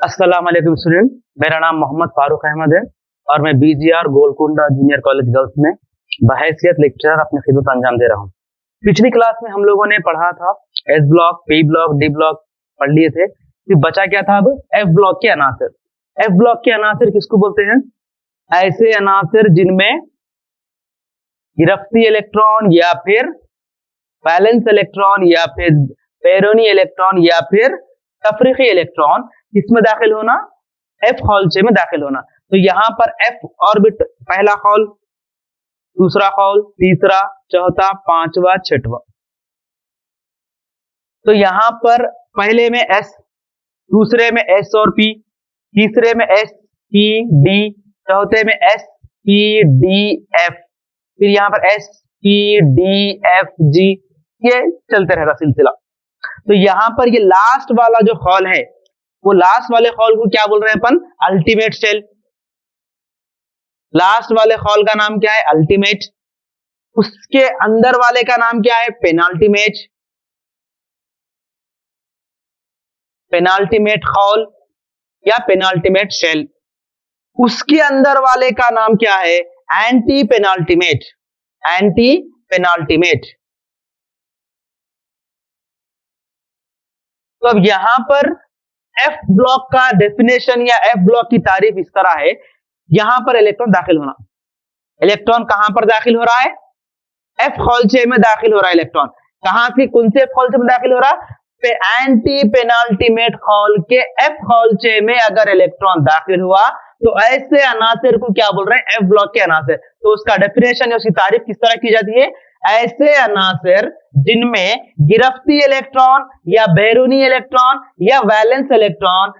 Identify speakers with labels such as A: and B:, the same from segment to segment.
A: अस्सलाम वालेकुम स्टूडेंट। मेरा नाम मोहम्मद फारूक अहमद है और मैं BGR Golconda junior college girls में बहैसियत लेक्चरर अपनी खिदमत अंजाम दे रहा हूँ। पिछली क्लास में हम लोगों ने पढ़ा था S block, P block, D block पढ़ लिए थे। फिर बचा क्या था अब? एफ ब्लॉक के अनासर। एफ ब्लॉक के अनासर किसको बोलते हैं? ऐसे अनासर जिनमें गिरफ्ती इलेक्ट्रॉन या फिर बैलेंस इलेक्ट्रॉन या फिर बैरोनी इलेक्ट्रॉन या फिर तफरीकी इलेक्ट्रॉन किसमें दाखिल होना? एफ खौलचे में दाखिल होना। तो यहाँ पर एफ ऑर्बिट, पहला खौल, दूसरा खौल, तीसरा, चौथा, पांचवा, छठवा। तो यहाँ पर पहले में एस, दूसरे में एस और पी, तीसरे में एस पी डी, चौथे में एस पी डी एफ, फिर यहाँ पर S P D F G, ये चलते रहेगा सिलसिला। तो यहाँ पर ये लास्ट वाला जो खौल है, वो लास्ट वाले खौल को क्या बोल रहे हैं अपन? Ultimate shell. लास्ट वाले खौल का नाम क्या है? अल्टीमेट। उसके अंदर वाले का नाम क्या है? पेनाल्टीमेट। पेनाल्टीमेट खौल या पेनाल्टीमेट शेल। उसके अंदर वाले का नाम क्या है? Anti penultimate. Anti penultimate. तो अब यहां पर एफ ब्लॉक का डेफिनेशन या एफ ब्लॉक की तारीफ इस तरह है। यहां पर इलेक्ट्रॉन दाखिल होना। इलेक्ट्रॉन कहां पर दाखिल हो रहा है? एफ खौलचे में दाखिल हो रहा है इलेक्ट्रॉन। कहां से, कौन से एफ खौलचे में दाखिल हो रहा है? एंटी पेनाल्टीमेट खौल के एफ खौलचे में अगर इलेक्ट्रॉन दाखिल हुआ तो ऐसे अनासर को क्या बोल रहे हैं? एफ ब्लॉक के अनासर। तो उसका डेफिनेशन या उसकी तारीफ किस तरह की जाती है? ऐसे अनासर जिनमें गिरफ्ती इलेक्ट्रॉन या बैरूनी इलेक्ट्रॉन या वैलेंस इलेक्ट्रॉन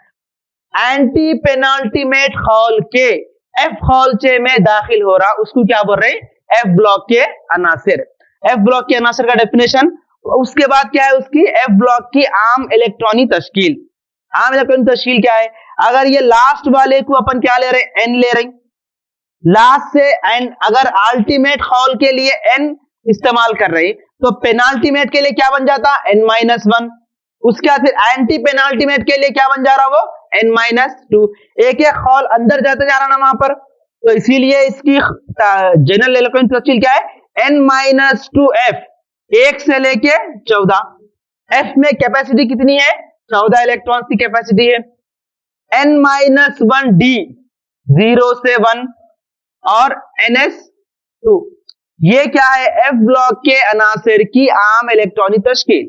A: एंटी पेनाल्टीमेट खौल के एफ खौलचे में दाखिल हो रहा, उसको क्या बोल रहे हैं? एफ ब्लॉक के अनासर। एफ ब्लॉक के अनासर का डेफिनेशन। उसके बाद क्या है उसकी? एफ ब्लॉक की आम इलेक्ट्रॉनिक तश्कील। आम इलेक्ट्रॉनिक तश्कील क्या है? अगर ये लास्ट वाले को अपन क्या ले रहे हैं? एन ले रहे हैं। लास्ट से एन, अगर अल्टीमेट खौल के लिए एन इस्तेमाल कर रहे हैं तो पेनाल्टीमेट के लिए क्या बन जाता? n-1। उसके बाद फिर एंटी पेनाल्टीमेट के लिए क्या बन जा रहा? वो n-2। एक एक खौल अंदर जाते जा रहा ना वहां पर, तो इसीलिए इसकी जनरल इलेक्ट्रॉनिक तश्कील क्या है? n-2f, 1 से लेके 14। एफ में कैपेसिटी कितनी है? 14 इलेक्ट्रॉन की कैपेसिटी है। n-1d, 0 से 1 और ns2, ये क्या है? एफ ब्लॉक के अनासर की आम इलेक्ट्रॉनिक तश्कील।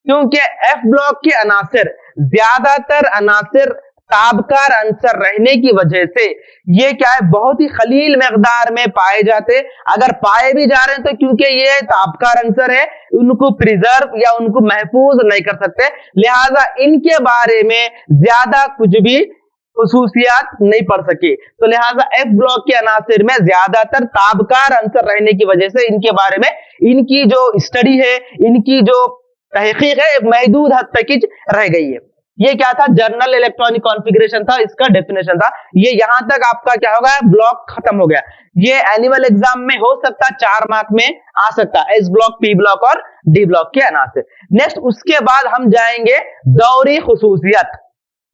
A: क्योंकि एफ ब्लॉक के अनासर, ज्यादातर अनासर ताबकार अंसर रहने की वजह से ये क्या है? बहुत ही खलील मकदार में पाए जाते। अगर पाए भी जा रहे हैं तो क्योंकि ये ताबकार अंसर है, उनको प्रिजर्व या उनको महफूज नहीं कर सकते, लिहाजा इनके बारे में ज्यादा कुछ भी खुसूसियात नहीं पढ़ सके। तो लिहाजा एफ ब्लॉक के अनासर में ज्यादातर ताबकार अंसर रहने की वजह से इनके बारे में इनकी जो स्टडी है, इनकी जो तहकीक है, महदूद हद तक ही रह गई है। ये क्या था? जर्नल इलेक्ट्रॉनिक कॉन्फ़िगरेशन था, इसका डेफिनेशन था। ये यहां तक आपका क्या होगा? ब्लॉक खत्म हो गया। ये एनुअल एग्जाम में हो सकता, 4 मार्क में आ सकता, एस ब्लॉक, पी ब्लॉक और डी ब्लॉक के अनासर। नेक्स्ट, उसके बाद हम जाएंगे दौरी खुसूसियत।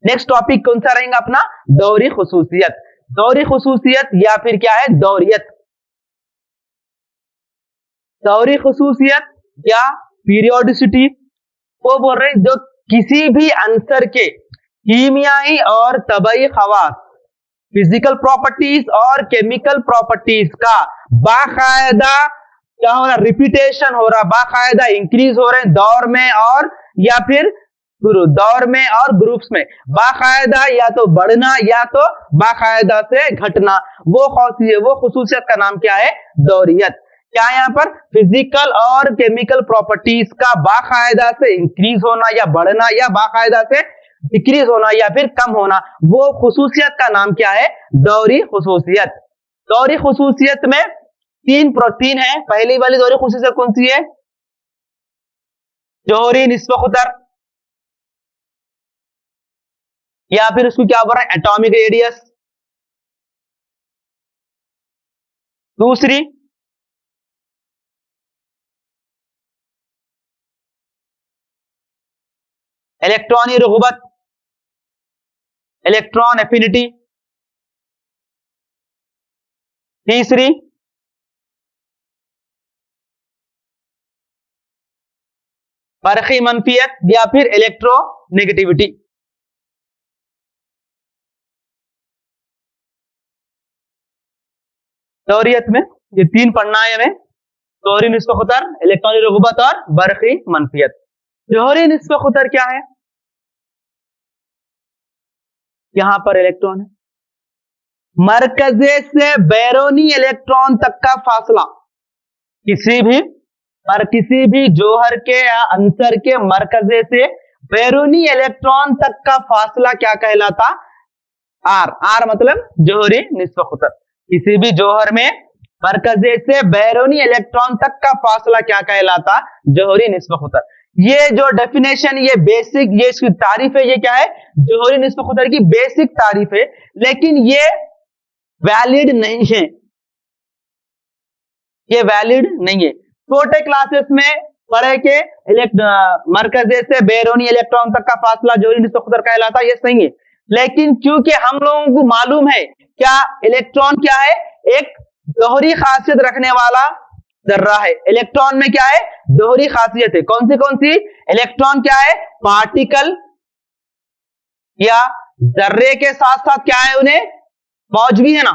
A: नेक्स्ट टॉपिक कौन सा रहेगा अपना? दौरी खुसूसियत। दौरी खुसूसियत या फिर क्या है? दौरियत। दौरी खुसूसियत या पीरियोडिसिटी वो बोल रहे हैं जो किसी भी अंसर के कीमियाई और तबई खवास, फिजिकल प्रॉपर्टीज और केमिकल प्रॉपर्टीज का बाकायदा क्या हो रहा? रिपीटेशन हो रहा, बाकायदा इंक्रीज हो रहे हैं दौर में और या फिर दौर में और ग्रुप्स में, बाकायदा या तो बढ़ना या तो बाकायदा से घटना, वो खुसूसियत का नाम क्या है? दौरियत। क्या यहाँ पर? फिजिकल और केमिकल प्रॉपर्टीज का बाकायदा से इंक्रीज होना या बढ़ना या बाकायदा से डिक्रीज होना या फिर कम होना, वो खुसूसियत का नाम क्या है? दौरी खुसूसियत। दौरी खुसूसियत में 3 है। पहली वाली दौरी खुसूसियत कौन सी है? जोहरी निस्ब खुतर, या फिर उसको क्या बोल रहा है? Atomic radius. दूसरी इलेक्ट्रॉनिक रुगबत, इलेक्ट्रॉन एफिनिटी, तीसरी बरक़ी मनफियत या फिर इलेक्ट्रोनेगेटिविटी। तौरियत में ये तीन पढ़ना है हमें, जोहरी निस्फ़ ख़तर, इलेक्ट्रॉनिक रग़बत और बरक़ी मनफियत। जोहरी निस्फ़ ख़तर क्या है? यहां पर इलेक्ट्रॉन है, मरकज़े से बैरूनी इलेक्ट्रॉन तक का फासला, किसी भी जोहर के या अंसर के मरकज़े से बैरूनी इलेक्ट्रॉन तक का फासला क्या कहलाता? आर। आर मतलब जोहरी निस्फ़ ख़तर। किसी भी जोहर में मरकज़े से बैरूनी इलेक्ट्रॉन तक का फासला क्या कहलाता? जोहरी निस्फ़ ख़तर। ये जो डेफिनेशन, ये बेसिक, ये इसकी तारीफ है, ये क्या है? जोहरी निस्फ़ ख़तर की बेसिक तारीफ है, लेकिन ये वैलिड नहीं है, ये वैलिड नहीं है। छोटे क्लासेस में पढ़े के मरकज़े से बैरूनी इलेक्ट्रॉन तक का फासला जोहरी निस्फ़ ख़तर कहलाता, ये सही है। लेकिन क्योंकि हम लोगों को मालूम है क्या इलेक्ट्रॉन क्या है? एक दोहरी खासियत रखने वाला जर्रा है। इलेक्ट्रॉन में क्या है? दोहरी खासियत है। कौन सी? इलेक्ट्रॉन क्या है? पार्टिकल या जर्रे के साथ साथ क्या है? उन्हें मौज भी है ना।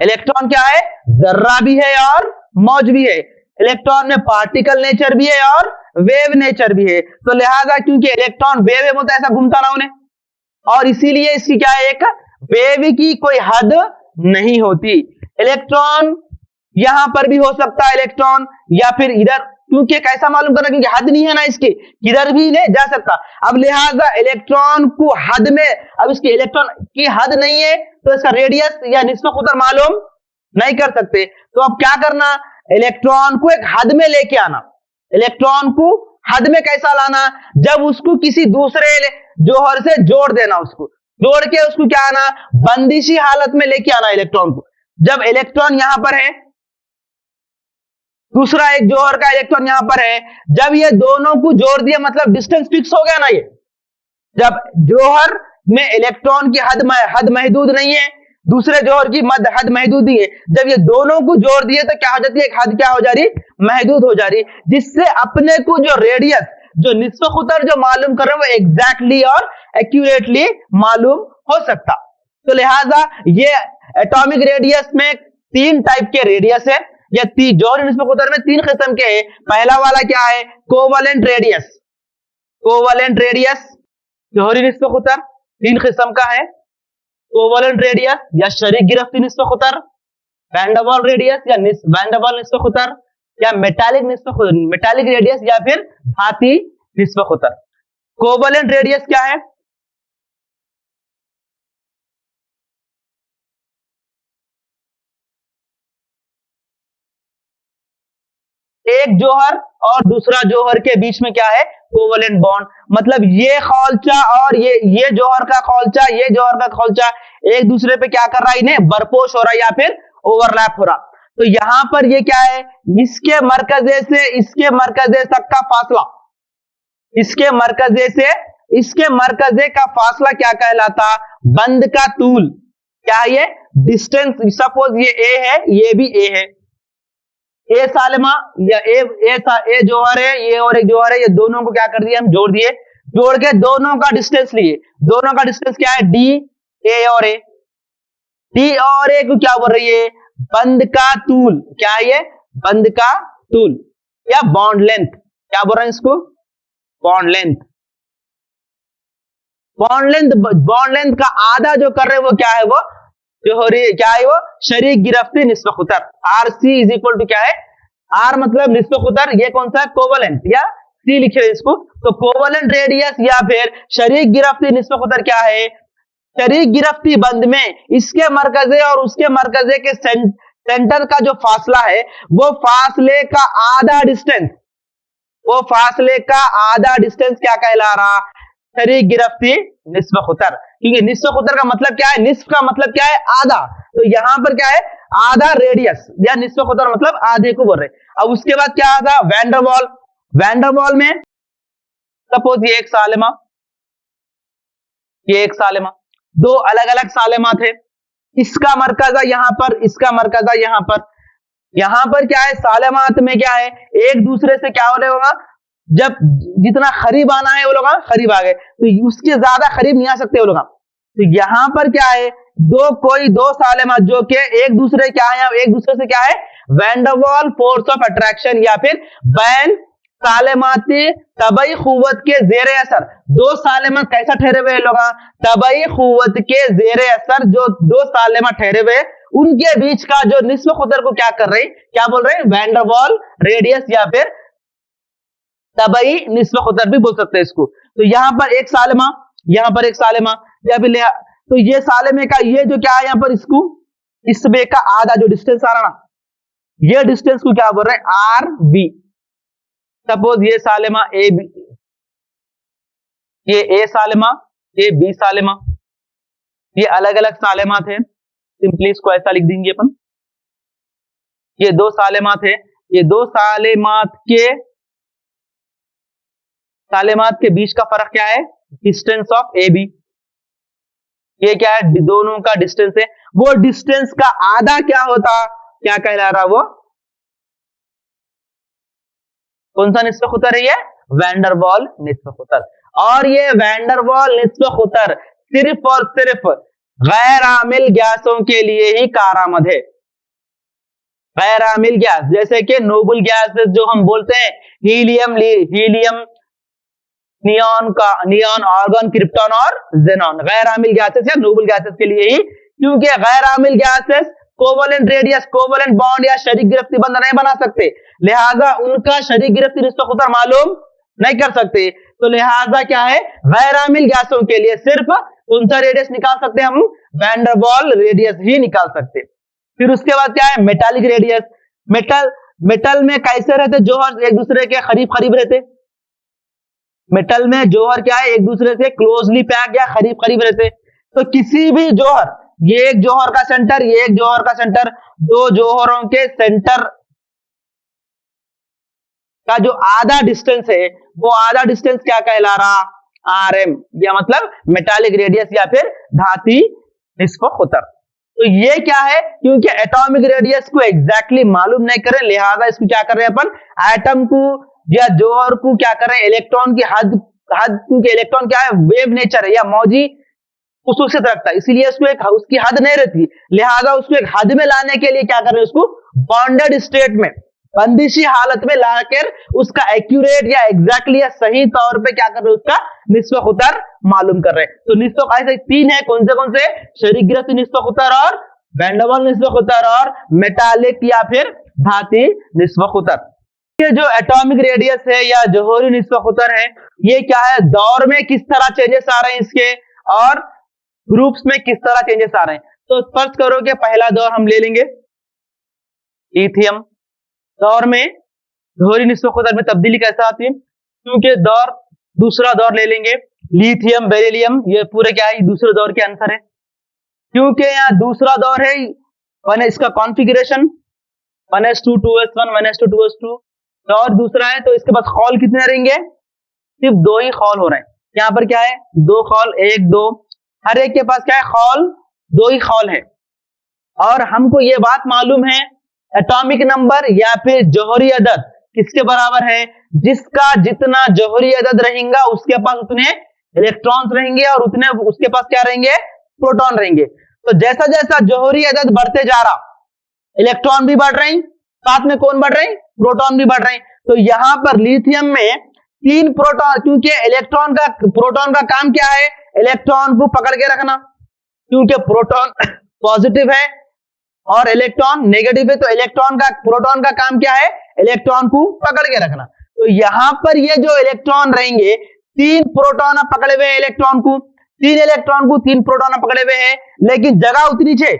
A: इलेक्ट्रॉन क्या है? जर्रा भी है और मौज भी है। इलेक्ट्रॉन में पार्टिकल नेचर भी है और वेव नेचर भी है। तो लिहाजा क्योंकि इलेक्ट्रॉन वेव है, वो तो ऐसा घूमता ना उन्हें, और इसीलिए इसकी क्या है? एक वेव की कोई हद नहीं होती। इलेक्ट्रॉन यहां पर भी हो सकता है इलेक्ट्रॉन, या फिर इधर, क्योंकि कैसा मालूम करना? क्योंकि हद नहीं है ना इसकी, किधर भी नहीं जा सकता। अब लिहाजा इलेक्ट्रॉन को हद में, अब इसकी इलेक्ट्रॉन की हद नहीं है तो इसका रेडियस या निस्फ़ ख़तर मालूम नहीं कर सकते। तो अब क्या करना? इलेक्ट्रॉन को एक हद में लेके आना। इलेक्ट्रॉन को हद में कैसा लाना? जब उसको किसी दूसरे जोहर से जोड़ देना, उसको जोड़ के उसको क्या आना? बंदिशी हालत में लेके आना इलेक्ट्रॉन को। जब इलेक्ट्रॉन यहां पर है, दूसरा एक जोहर का इलेक्ट्रॉन यहां पर है, जब ये दोनों को जोड़ दिया मतलब डिस्टेंस फिक्स हो गया ना। ये जब जोहर में इलेक्ट्रॉन की हद महदूद नहीं है, दूसरे जोहर की हद महदूद नहीं है, जब ये दोनों को जोड़ दिए तो क्या हो जाती है? एक हद क्या हो जा रही? महदूद हो जा रही, जिससे अपने को जो रेडियस, जो निस्फ़ ख़तर जो मालूम कर रहे हैं, वो एग्जैक्टली और एक्यूरेटली मालूम हो सकता। तो लिहाजा ये एटॉमिक रेडियस में तीन टाइप के रेडियस है, या जोहरी निस्फ़ ख़तर में तीन किस्म के हैं। पहला वाला क्या है? Covalent radius. कोवलेंट रेडियस जोहरी निस्फ़ ख़तर तीन किस्म का है। कोवलेंट रेडियस या शरीक गिरफ्ती निस्फ़ ख़तर, वैन डर वाल्स रेडियस या वैन डर वाल्स निस्फ़ ख़तर, या मेटालिक रेडियस या फिर धाती निस्फ़ ख़तर। कोवलेंट रेडियस क्या है? एक जोहर और दूसरा जोहर के बीच में क्या है? Covalent bond. मतलब ये खौलचा और ये जोहर का खौलचा, ये जोहर का खौलचा एक दूसरे पे क्या कर रहा है? इन्हें बरपोश हो रहा है या फिर ओवरलैप हो रहा। तो यहां पर ये क्या है? इसके मरकज़े से इसके मरकज़े तक का फासला, इसके मरकज़े से इसके मरकज़े का फासला क्या कहलाता? बंद का तूल। क्या है ये? डिस्टेंस। सपोज ये ए है, ये भी ए है, ए सालिमा या ए जोहर है, ये और एक जोहर है, ये दोनों को क्या कर दिया? हम जोड़ दिए। जोड़ के दोनों का डिस्टेंस लिए। दोनों का डिस्टेंस क्या है? डी। ए और ए, डी और ए को क्या बोल रही है? बंद का तूल। क्या है ये? बंद का तूल या बॉन्ड लेंथ। क्या बोल रहे हैं इसको? Bond length. बॉन्ड लेंथ का आधा जो कर रहे हैं वो क्या है? वो जोहरी क्या है? वो शरीक गिरफ्ती निस्फ़ ख़तर। R C is equal to क्या है? आर मतलब निस्फ़ ख़तर, ये कौन सा है? कोवलेंट, या सी लिखे इसको। तो कोवलेंट रेडियस या फिर शरीक गिरफ्ती निस्फ़ ख़तर क्या है? शरीक गिरफ्ती बंद में इसके मरकज़े और उसके मरकज़े के सेंटर का जो फासला है, वो फासले का आधा डिस्टेंस, वो फासले का आधा डिस्टेंस क्या कहला रहा? शरीक गिरफ्ती निस्फ़ ख़तर। क्योंकि निस्फ़ ख़तर का मतलब क्या है? निस्फ़ का मतलब क्या है? आधा। तो यहां पर क्या है? आधा रेडियस या निस्फ़ ख़तर मतलब आधे को बोल रहे। अब उसके बाद क्या आता? Van der Waals. Van der Waals में सपोज ये एक सालिमा, ये एक सालिमा, दो अलग अलग सालेमात है। इसका मरकजा यहाँ पर, इसका मरकजा यहाँ पर। यहाँ पर क्या है, सालेमात में क्या है, एक दूसरे से क्या हो रहा होगा, जब जितना करीब आना है वो लोग करीब आ गए, तो उसके ज्यादा करीब नहीं आ सकते वो लोग। तो यहाँ पर क्या है, दो सालेमात जो कि एक दूसरे क्या है, एक दूसरे से क्या है, वैन डर वाल फोर्स ऑफ अट्रैक्शन या फिर बैन सालेमाती तबई कुव्वत के जेरे असर। दो सालेमात कैसा ठहरे हुए लोग, तबई कुव्वत के जेरे असर जो दो सालेमात ठहरे हुए, उनके बीच का जो निस्फ खुतर को क्या कर रहे हैं, क्या बोल रहे हैं, वैन डर वाल रेडियस या फिर तबई निस्फ खुतर भी बोल सकते हैं इसको। तो यहाँ पर एक सालेमा, यहाँ पर एक सालेमा, या फिर तो ये सालेमे का ये जो क्या है यहाँ पर, इसको इसमें का आधा जो डिस्टेंस आ रहा ना, ये डिस्टेंस को क्या बोल रहे हैं, आर बी। सपोज ये सालेमा ए बी, ये ए सालेमा, ये बी सालेमा, ये अलग अलग सालेमात है। सिंपली इसको ऐसा लिख देंगे अपन, ये दो सालेमात है, ये दो सालेमात के बीच का फर्क क्या है, डिस्टेंस ऑफ ए बी। ये क्या है, दोनों का डिस्टेंस है, वो डिस्टेंस का आधा क्या होता, क्या कहला रहा, वो कौन सा निस्फ खुतर है, ये वैन डर वाल निस्फ खुतर। और ये वैन डर वाल निस्फ खुतर सिर्फ और सिर्फ गैर आमिल गैसों के लिए ही कारआमद है। गैर आमिल गैस जैसे कि नोबल गैसेस जो हम बोलते हैं, हीलियम, नियॉन, आर्गन, क्रिप्टॉन और जेनॉन, गैर आमिल गैसेस या नोबल गैसेस के लिए ही, क्योंकि गैर आमिल gases covalent radius, covalent bond या शरीक गिरफ्ती बंध नहीं बना सकते, लिहाजा उनका शरीक गिरफ्ती निस्फ खुतर मालूम नहीं कर सकते। तो लिहाजा क्या है, गैर आमिल गैसों के लिए सिर्फ कौन सा रेडियस निकाल सकते हैं हम, वैन डर वाल रेडियस ही निकाल सकते। फिर उसके बाद क्या है, मेटालिक रेडियस। मेटल में कैसे रहते, जौहर एक दूसरे के करीब करीब रहते। मेटल में जौहर क्या है, एक दूसरे से क्लोजली पैक या करीब करीब रहते। तो किसी भी जौहर, ये एक जौहर का सेंटर, ये एक जौहर का सेंटर, दो जौहरों के सेंटर का जो आधा डिस्टेंस है, वो आधा डिस्टेंस क्या कहला रहा, आर एम, या मतलब मेटालिक रेडियस या फिर धाती निस्फ खुतर। तो ये क्या है, क्योंकि एटॉमिक रेडियस को एग्जैक्टली मालूम नहीं करें, लिहाजा इसको क्या कर रहे हैं अपन, एटम को या जौहर को क्या कर रहे हैं, इलेक्ट्रॉन की हद, क्योंकि इलेक्ट्रॉन क्या है, वेव नेचर है या मौजी खुसूसियत रखता है, इसलिए उसकी हद नहीं रहती, लिहाजा उसको एक हद में लाने के लिए क्या कर रहे हैं, उसको बॉन्डेड स्टेट में, बंदिशी हालत में लाकर उसका एक्यूरेट या एग्जैक्टली या सही तौर पे क्या कर रहे हैं, उसका निस्फ खुतर मालूम कर रहे हैं। तो निस्फ ऐसे तीन है, कौन से, शरीक गिरफ्ती निस्फ खुतर और वैन डर वाल निस्फ खुतर और मेटालिक या फिर धाती निस्फ खुतर। ये जो एटॉमिक रेडियस है या जौहरी निस्फ खुतर है, ये क्या है, दौर में किस तरह चेंजेस आ रहे हैं इसके, और ग्रुप्स में किस तरह चेंजेस आ रहे हैं। तो फर्स्ट करो कि पहला दौर हम ले लेंगे लिथियम दौर में जौहरी निस्फ खुतर में तब्दीली कैसे आती है, क्योंकि दूसरा दौर ले लेंगे लिथियम, बेरिलियम, ये पूरे क्या है, दूसरे दौर के आंसर है, क्योंकि यहाँ दूसरा दौर है, वन है इसका configuration 1s2 2s1 1s2 2s2, और दूसरा है, तो इसके पास खौल कितने रहेंगे, सिर्फ दो ही खौल हो रहे हैं। यहाँ पर क्या है, दो खौल, एक दो, हर एक के पास क्या है, खौल, दो ही खौल है। और हमको ये बात मालूम है, एटॉमिक नंबर या फिर जौहरी अदद किसके बराबर है, जिसका जितना जौहरी अदद रहेगा उसके पास उतने इलेक्ट्रॉन्स रहेंगे और उतने उसके पास क्या रहेंगे, प्रोटॉन रहेंगे। तो जैसा जैसा जौहरी अदद बढ़ते जा रहा, इलेक्ट्रॉन भी बढ़ रहे हैं, साथ में कौन बढ़ रहे हैं, प्रोटॉन भी बढ़ रहे हैं। तो यहां पर लिथियम में 3 प्रोटॉन, क्योंकि प्रोटॉन का काम क्या है, इलेक्ट्रॉन को पकड़ के रखना, क्योंकि प्रोटॉन पॉजिटिव है और इलेक्ट्रॉन नेगेटिव है, तो प्रोटॉन का काम क्या है, इलेक्ट्रॉन को पकड़ के रखना। तो यहां पर ये जो इलेक्ट्रॉन रहेंगे, 3 प्रोटॉन पकड़े हुए हैं इलेक्ट्रॉन को, 3 इलेक्ट्रॉन को 3 प्रोटॉन पकड़े हुए हैं, लेकिन जगह उतनी छे,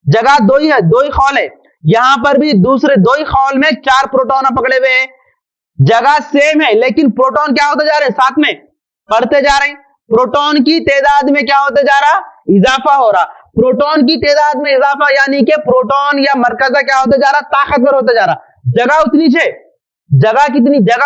A: जगह दो ही है, दो ही खौल है। यहां पर भी दूसरे दो ही खौल में 4 प्रोटॉन पकड़े हुए हैं, जगह सेम है, लेकिन प्रोटॉन क्या होते जा रहे हैं, साथ में बढ़ते जा रहे हैं। प्रोटॉन की तादाद में क्या होते जा रहा, इजाफा हो रहा। प्रोटॉन की तादाद में इजाफा यानी कि प्रोटॉन या मरकजा क्या होते जा रहा, ताकतवर होते जा रहा। जगह उतनी छे, जगह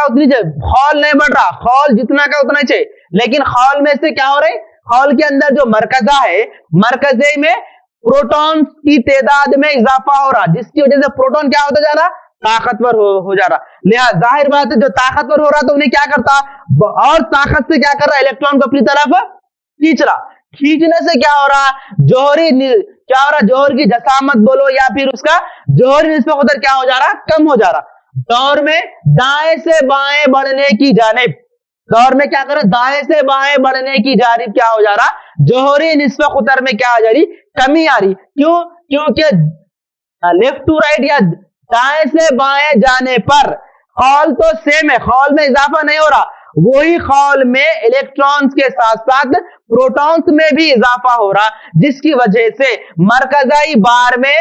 A: उतनी छे, खौल नहीं बढ़ रहा, खौल जितना का उतना छे, लेकिन खौल में से क्या हो रहे, खौल के अंदर जो मरकजा है, मरकजे में प्रोटॉन्स की तादाद में इजाफा हो रहा, जिसकी वजह से प्रोटॉन क्या होता जा रहा, ताकतवर हो जा रहा। लिहाजा जाहिर बात है जो ताकतवर हो रहा तो उन्हें क्या करता, और ताकत से क्या कर रहा, इलेक्ट्रॉन को अपनी तरफ खींच रहा। खींचने से क्या हो रहा, क्या हो रहा, जौहर की जसामत बोलो या फिर उसका जौहरी निस्बत क़दर क्या हो जा रहा, कम हो जा रहा। दौर में दाएं से बाएं बढ़ने की जानिब, दौर में क्या कर रहा, दाएं से बाएं बढ़ने की जानिब क्या हो जा रहा, जौहरी निस्बत क़दर में क्या हो जा रही, कमी आ रही। क्यों, क्योंकि लेफ्ट टू राइट या दाएं से बाएं जाने पर खौल तो सेम है, खौल में इजाफा नहीं हो रहा, वही खौल में इलेक्ट्रॉन्स के साथ साथ प्रोटॉन्स में भी इजाफा हो रहा, जिसकी वजह से मरकजाई बार में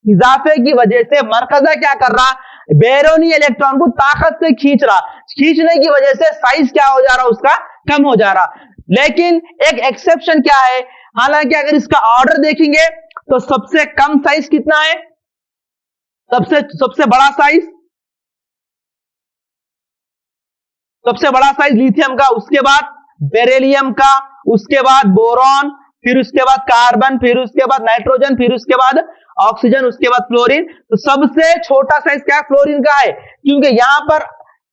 A: इजाफे की वजह से मरकजा क्या कर रहा, बैरूनी इलेक्ट्रॉन को ताकत से खींच रहा। खींचने की वजह से साइज क्या हो जा रहा, उसका कम हो जा रहा। लेकिन एक एक्सेप्शन क्या है, हालांकि अगर इसका ऑर्डर देखेंगे तो सबसे कम साइज कितना है, सबसे बड़ा साइज, सबसे बड़ा साइज लिथियम का, उसके बाद बेरिलियम का, उसके बाद बोरॉन, फिर उसके बाद कार्बन, फिर उसके बाद नाइट्रोजन, फिर उसके बाद ऑक्सीजन, उसके बाद फ्लोरीन। तो सबसे छोटा साइज क्या फ्लोरीन का है, क्योंकि यहां पर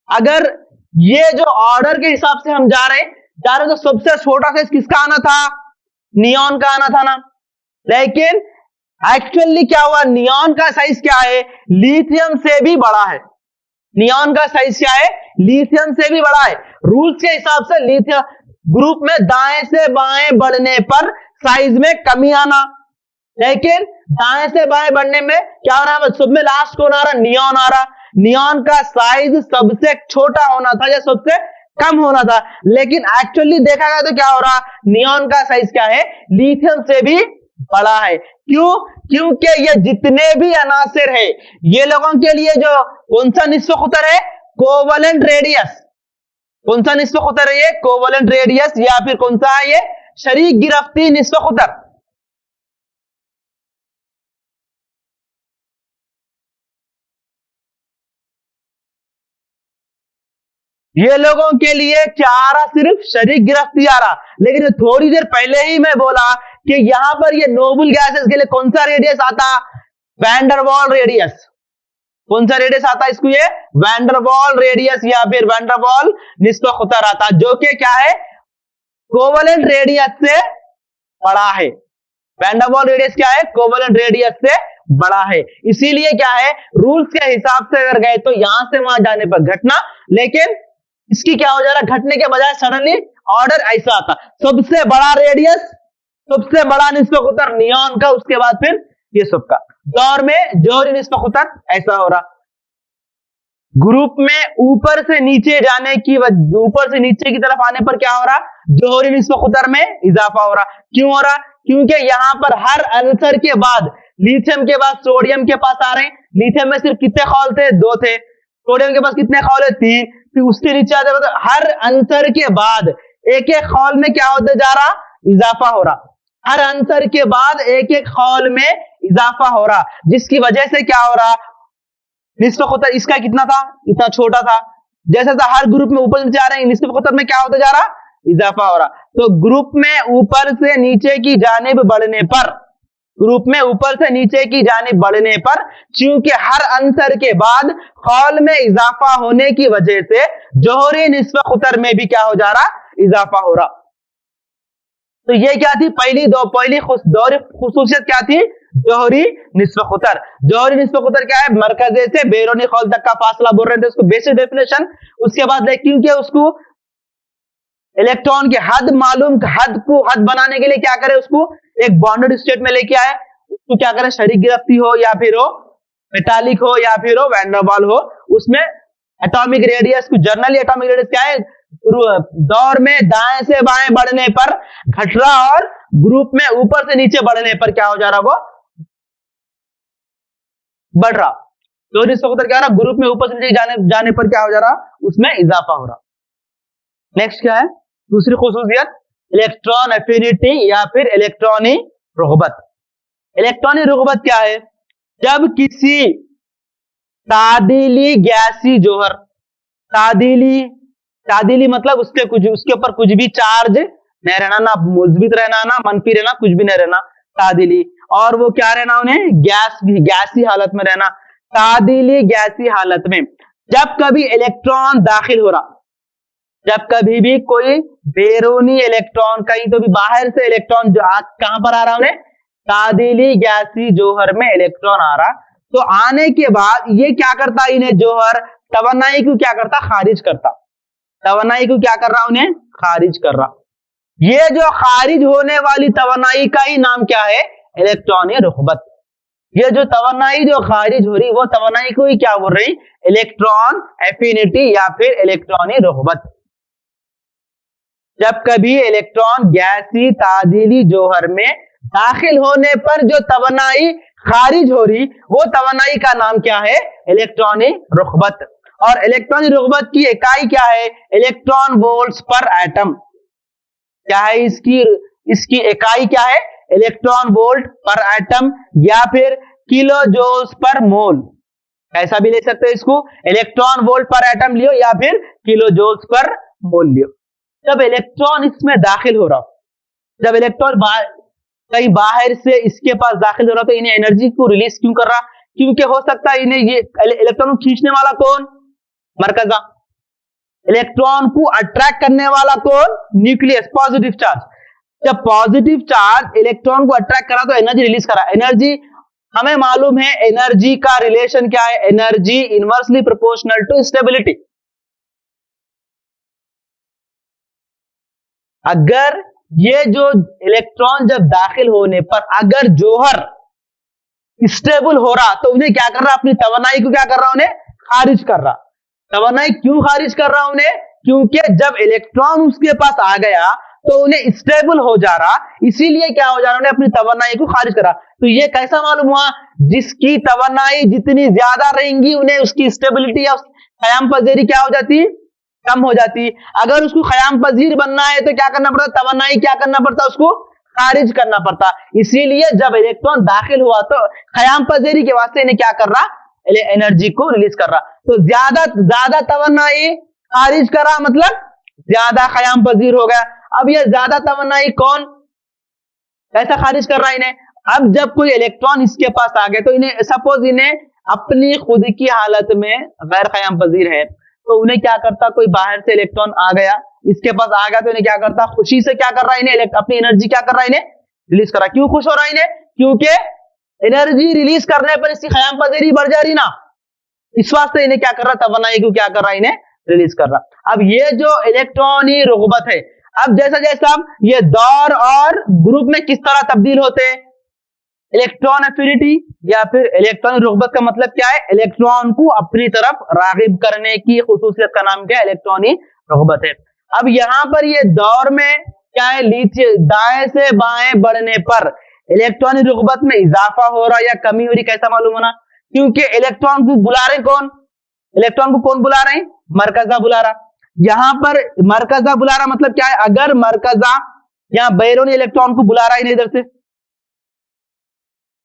A: अगर ये जो ऑर्डर के हिसाब से हम जा रहे तो सबसे छोटा साइज किसका आना था, नियॉन का आना था ना। लेकिन एक्चुअली क्या हुआ, नियॉन का साइज क्या है, लिथियम से भी बड़ा है। नियॉन का साइज क्या है, लिथियम से भी बड़ा है। रूल्स के हिसाब से लिथियम ग्रुप में दाएं से बाएं बढ़ने पर साइज में कमी आना, लेकिन दाएं से बाएं बढ़ने में क्या हो रहा है, सब में लास्ट कौन आ रहा, नियॉन आ रहा। नियॉन का साइज सबसे छोटा होना था या सबसे कम होना था, लेकिन एक्चुअली देखा गया तो क्या हो रहा, नियॉन का साइज क्या है, लिथियम से भी बड़ा है। क्यों, क्योंकि ये जितने भी अनासिर है ये लोगों के लिए जो कौन सा निस्बत क़दर है, कोवलेंट रेडियस। कौन सा निस्बत क़दर है ये, कोवलेंट रेडियस, या फिर कौन सा है ये, शरीक गिरफ्ती निस्बत क़दर। ये लोगों के लिए क्या आ रहा, सिर्फ शरीक गिरफ्ती आ रहा। लेकिन थोड़ी देर पहले ही मैं बोला कि यहां पर ये नोबल गैसेस के लिए कौन सा रेडियस आता, वैंडरवाल रेडियस। कौन सा रेडियस आता है इसको, ये वैंडरवाल रेडियस या फिर वैंडरवाल निस्बत क़दर आता, जो कि क्या है, कोवलेंट रेडियस से बड़ा है। वैंडरवाल रेडियस क्या है, कोवलेंट रेडियस से बड़ा है। इसीलिए क्या है, रूल्स के हिसाब से अगर गए तो यहां से वहां जाने पर घटना, लेकिन इसकी क्या हो जा रहा, घटने के बजाय सडनली ऑर्डर ऐसा आता, सबसे बड़ा रेडियस, सबसे बड़ा निस्बत क़दर नियॉन का, उसके बाद फिर ये सबका। दौर में जौहरी निस्बत क़दर ऐसा हो रहा। ग्रुप में ऊपर से नीचे जाने की, ऊपर से नीचे की तरफ आने पर क्या हो रहा, जौहरी निस्बत क़दर में इजाफा हो रहा। क्यों हो रहा, क्योंकि यहां पर हर आंसर के बाद लिथियम के बाद सोडियम के पास आ रहे हैं। लिथियम में सिर्फ कितने खौल थे, 2 थे। सोडियम के पास कितने खौल है, 3। फिर उसके नीचे आते तो हर आंसर के बाद एक एक खौल में क्या होते जा रहा, इजाफा हो रहा। हर आंसर के बाद एक एक खौल में इजाफा हो रहा, जिसकी वजह से क्या हो रहा, निस्बत क़दर इसका कितना था, इतना छोटा था। जैसे हर ग्रुप में ऊपर नीचे आ रहे हैं, निस्बत क़दर में क्या होता जा रहा, इजाफा हो रहा। तो ग्रुप में ऊपर से नीचे की जानिब बढ़ने पर, ग्रुप में ऊपर से नीचे की जानिब बढ़ने पर, चूंकि हर आंसर के बाद खौल में इजाफा होने की वजह से जौहरी निस्बत क़दर में भी क्या हो जा रहा, इजाफा हो रहा। तो ये क्या थी, पहली दोहरी खुसूसियत क्या थी, जौहरी निस्बत क़दर। जौहरी निस्बत क़दर क्या है, मरकजे से बैरूनी खौल तक का फासला बोल रहे थे, उसको बेसिक डेफिनेशन। उसके बाद क्योंकि उसको इलेक्ट्रॉन के हद मालूम, हद बनाने के लिए क्या करे, उसको एक बॉन्डेड स्टेट में लेके आए। उसको क्या करे, शरीक गिरफ्ती हो या फिर हो मेटालिक हो या फिर हो वैंडरवाल हो, उसमें एटॉमिक रेडियस को, जर्नली एटॉमिक रेडियस क्या है, दौर में दाएं से बाएं बढ़ने पर घट रहा और ग्रुप में ऊपर से नीचे बढ़ने पर क्या हो जा रहा, वो बढ़ रहा। तो निस्बत क़दर क्या हो रहा, ग्रुप में ऊपर से नीचे जाने पर क्या हो जा रहा, उसमें इजाफा हो रहा। नेक्स्ट क्या है, दूसरी खुसूसियत, इलेक्ट्रॉन एफिनिटी या फिर इलेक्ट्रॉनी रुग़बत। इलेक्ट्रॉनी रुग़बत क्या है, जब किसी तादीली गैसी जौहर, तादीली मतलब उसके ऊपर कुछ भी चार्ज नहीं रहना, ना मुस्बित रहना, ना मनफी रहना, कुछ भी नहीं रहना, तादिली। और वो क्या रहना उन्हें, गैसी हालत में रहना, तादिली गैसी हालत में। जब कभी इलेक्ट्रॉन दाखिल हो रहा, जब कभी भी कोई बैरूनी इलेक्ट्रॉन कहीं तो भी बाहर से इलेक्ट्रॉन जो कहां पर आ रहा उन्हें, तादिली गैसी जोहर में इलेक्ट्रॉन आ रहा, तो आने के बाद ये क्या करता, इन्हें जोहर तवन्नाई को क्या करता, खारिज करता। तवन्नाई को क्या कर रहा, उन्हें खारिज कर रहा। ये जो खारिज होने वाली तवन्नाई का ही नाम क्या है, इलेक्ट्रॉनी रुग़बत। ये जो तवन्नाई जो खारिज हो रही, वो तवन्नाई को ही क्या बोल रही, इलेक्ट्रॉन एफिनिटी या फिर इलेक्ट्रॉनी रुग़बत। जब कभी इलेक्ट्रॉन गैसी तादिली जोहर में दाखिल होने पर जो तवन्नाई खारिज हो रही, वो तवन्नाई का नाम क्या है, इलेक्ट्रॉनी रुग़बत। और इलेक्ट्रॉनी रुग़बत की इकाई क्या है, इलेक्ट्रॉन वोल्ट्स पर एटम। क्या है इसकी इकाई क्या है, इलेक्ट्रॉन वोल्ट पर एटम या फिर किलो जूल्स पर मोल। ऐसा भी ले सकते हो इसको, इलेक्ट्रॉन वोल्ट पर एटम लियो या फिर किलो जूल्स पर मोल लियो। जब इलेक्ट्रॉन इसमें दाखिल हो रहा, जब इलेक्ट्रॉन कहीं बाहर से इसके पास दाखिल हो रहा, तो इन्हें एनर्जी को रिलीज क्यों कर रहा, क्योंकि हो सकता है इन्हें ये इलेक्ट्रॉन को खींचने वाला कौन, मरकजा। इलेक्ट्रॉन को अट्रैक्ट करने वाला कौन, न्यूक्लियस, पॉजिटिव चार्ज। जब पॉजिटिव चार्ज इलेक्ट्रॉन को अट्रैक्ट करा तो एनर्जी रिलीज करा। एनर्जी हमें मालूम है, एनर्जी का रिलेशन क्या है, energy inversely proportional to stability. अगर ये जो इलेक्ट्रॉन जब दाखिल होने पर अगर जोहर स्टेबल हो रहा, तो उन्हें क्या कर रहा, अपनी तवन्नाई को क्या कर रहा, उन्हें खारिज कर रहा। तवन्नाई क्यों खारिज कर रहा उन्हें, क्योंकि जब इलेक्ट्रॉन उसके पास आ गया तो उन्हें स्टेबल हो जा रहा, इसीलिए क्या हो जा रहा, उन्हें अपनी तवन्नाई को खारिज करा। तो ये कैसा मालूम हुआ, जिसकी तवन्नाई जितनी ज्यादा रहेंगी उन्हें उसकी स्टेबिलिटी या क़याम पज़ीरी क्या हो जाती, कम हो जाती। अगर उसको क़याम पज़ीर बनना है तो क्या करना पड़ता, तवन्नाई क्या करना पड़ता, उसको खारिज करना पड़ता। इसीलिए जब इलेक्ट्रॉन दाखिल हुआ तो क़याम पज़ीरी के वास्ते इन्हें क्या कर रहा, एनर्जी को रिलीज कर रहा। तो ज्यादा तवन्नाई खारिज करा, मतलब ज्यादा क़याम पज़ीर हो गया। अब ये ज्यादा तवन्नाई कौन कैसा खारिज कर रहा है इन्हें, अब जब कोई इलेक्ट्रॉन इसके पास आ गया तो इन्हें सपोज इन्हें अपनी खुद की हालत में गैर क़याम पज़ीर है, तो उन्हें क्या करता, कोई बाहर से इलेक्ट्रॉन आ गया इसके पास आ गया तो इन्हें क्या करता, खुशी से क्या कर रहा है, इन्हें अपनी एनर्जी क्या कर रहा है, इन्हें रिलीज कर रहा। क्यों खुश हो रहा है इन्हें, क्योंकि एनर्जी रिलीज करने पर इसकी क़याम पज़ीरी बढ़ जा रही ना, इस वास्ते इन्हें क्या कर रहा, तवन्नाई को क्या कर रहा है, इन्हें रिलीज कर रहा। अब ये जो इलेक्ट्रॉनी रुग़बत है, अब जैसा जैसा ये दौर और ग्रुप में किस तरह तब्दील होते हैं, इलेक्ट्रॉन एफिनिटी या फिर इलेक्ट्रॉनिक रुग़बत का मतलब क्या है, इलेक्ट्रॉन को अपनी तरफ राग़िब करने की खुसूसियत का नाम क्या है, इलेक्ट्रॉनिक रुग़बत है। अब यहां पर ये दौर में क्या है, दाएं से बाएं बढ़ने पर इलेक्ट्रॉनिक रुग़बत में इजाफा हो रहा या कमी हो रही, कैसा मालूम होना, क्योंकि इलेक्ट्रॉन को बुला रहे कौन, इलेक्ट्रॉन को कौन बुला रहे हैं, मरकजा बुला रहा। यहां पर मरकजा बुला रहा मतलब क्या है, अगर मरकजा यहां बैरूनी इलेक्ट्रॉन को बुला रहा है, इधर से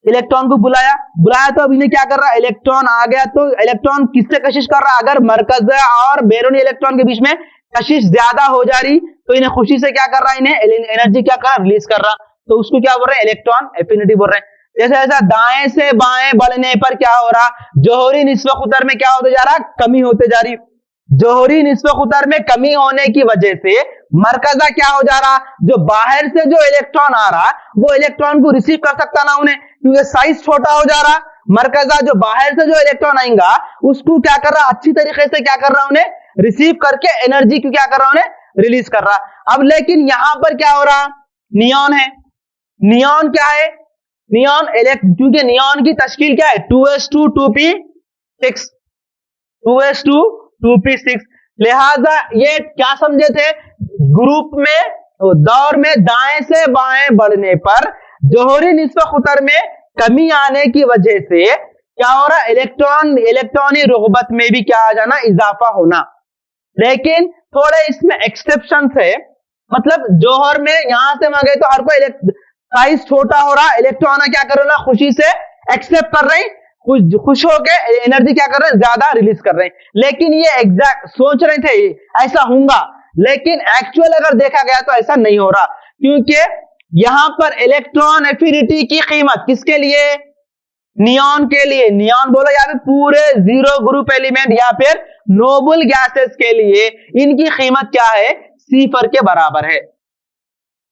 A: इलेक्ट्रॉन को बुलाया तो अब इन्हें क्या कर रहा है, इलेक्ट्रॉन आ गया तो इलेक्ट्रॉन किससे कशिश कर रहा, अगर मरकजा और बैरूनी इलेक्ट्रॉन के बीच में कशिश ज्यादा हो जा रही तो इन्हें खुशी से क्या कर रहा है, इन्हें एनर्जी क्या कर रहा, रिलीज कर रहा। तो उसको क्या बोल रहे हैं, इलेक्ट्रॉन एफिनिटी बोल रहे हैं। जैसे जैसा दाएं से बाएं बढ़ने पर क्या हो रहा, जोहरी निस्बत खुतर में क्या होते जा रहा, कमी होते जा रही। जोहरी निस्बत खुतर में कमी होने की वजह से मरकजा क्या हो जा रहा, जो बाहर से जो इलेक्ट्रॉन आ रहा वो इलेक्ट्रॉन को रिसीव कर सकता ना उन्हें, क्योंकि साइज छोटा हो जा रहा। मरकजा जो बाहर से जो इलेक्ट्रॉन आएगा उसको क्या कर रहा, अच्छी तरीके से क्या कर रहा, उन्हें रिसीव करके एनर्जी को क्या कर रहा, उन्हें रिलीज कर रहा। अब लेकिन यहां पर क्या हो रहा, नियॉन है। नियॉन क्या है, नियॉन क्योंकि नियॉन की तश्कील क्या है, 2s2 2p6, 2s2 2p6। लिहाजा ये क्या समझे थे, ग्रुप में दौर में दाएं से बाएं बढ़ने पर जोहरी निस्बत खुतर में कमी आने की वजह से क्या हो रहा, इलेक्ट्रॉनी रुग़बत में भी क्या आ जाना, इजाफा होना। लेकिन थोड़े इसमें एक्सेप्शन है, मतलब जोहर में यहां से मांगे तो हर कोई साइज छोटा हो रहा, इलेक्ट्रॉन क्या कर रहा, खुशी से एक्सेप्ट कर रहे हैं, खुश होके एनर्जी क्या कर रहे हैं, ज्यादा रिलीज कर रहे हैं। लेकिन ये एग्जैक्ट सोच रहे थे ऐसा होगा, लेकिन एक्चुअल अगर देखा गया तो ऐसा नहीं हो रहा, क्योंकि यहां पर इलेक्ट्रॉन एफिनिटी की कीमत किसके लिए, नियॉन के लिए, नियॉन बोलो या फिर पूरे जीरो ग्रुप एलिमेंट या फिर नोबल गैसेस के लिए इनकी कीमत क्या है, सिफर के बराबर है।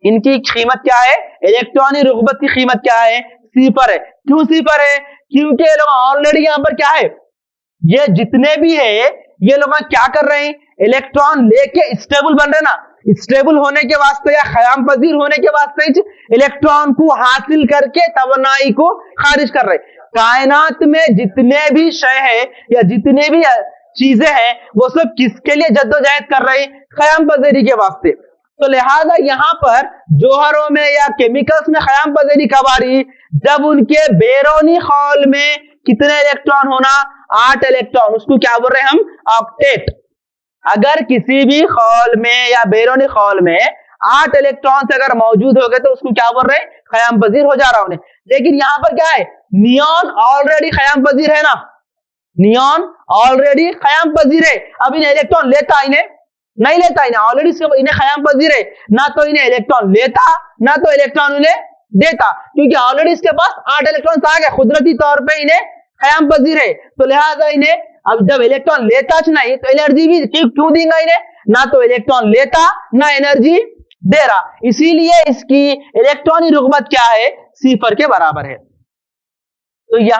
A: इनकी कीमत क्या है, इलेक्ट्रॉनिक रुगबत की कीमत क्या है, सिफर है। क्यों सिफर है, क्योंकि ये लोग ऑलरेडी यहां पर क्या है, ये जितने भी है ये लोग क्या कर रहे हैं, इलेक्ट्रॉन लेके स्टेबल बन रहे ना, स्टेबल होने के वास्ते या खयाम पजीर होने के वास्ते इलेक्ट्रॉन को हासिल करके तवनाई को खारिज कर रहे। कायनात में जितने भी शय है या जितने भी चीजें हैं वो सब किसके लिए जद्दोजहद कर रहे हैं, खयाम पजीरी के वास्ते। तो लिहाजा यहां पर जोहरों में या केमिकल्स में खयाम पजीरी कब आ रही, जब उनके बैरूनी खौल में कितने इलेक्ट्रॉन होना, 8 इलेक्ट्रॉन, उसको क्या बोल रहे हैं हम, ऑक्टेट। अगर किसी भी खौल में या बैरूनी खौल में 8 इलेक्ट्रॉन अगर मौजूद हो गए तो उसको क्या बोल रहे हैं, खयाम पजीर हो जा रहा उन्हें। लेकिन यहां पर क्या है, नियॉन ऑलरेडी खयाम पजीर है ना, नियॉन ऑलरेडी खयाम पजीर है। अब इन्हें इलेक्ट्रॉन लेता, इन्हें नहीं लेता, इन्हें ऑलरेडी इन्हें खयाम पजीर है, ना तो इन्हें इलेक्ट्रॉन लेता ना तो इलेक्ट्रॉन उन्हें देता, क्योंकि ऑलरेडी इसके पास 8 इलेक्ट्रॉन आ गए, कुदरती तौर पर इन्हें खयाम पजीर है। तो लिहाजा इन्हें अब जब इलेक्ट्रॉन लेता नहीं तो एनर्जी भी क्यों देगा इन्हें, ना तो इलेक्ट्रॉन लेता ना एनर्जी दे रहा, इसीलिए इसकी इलेक्ट्रॉनिक रुगबत क्या है, सिफर के बराबर है। तो यहां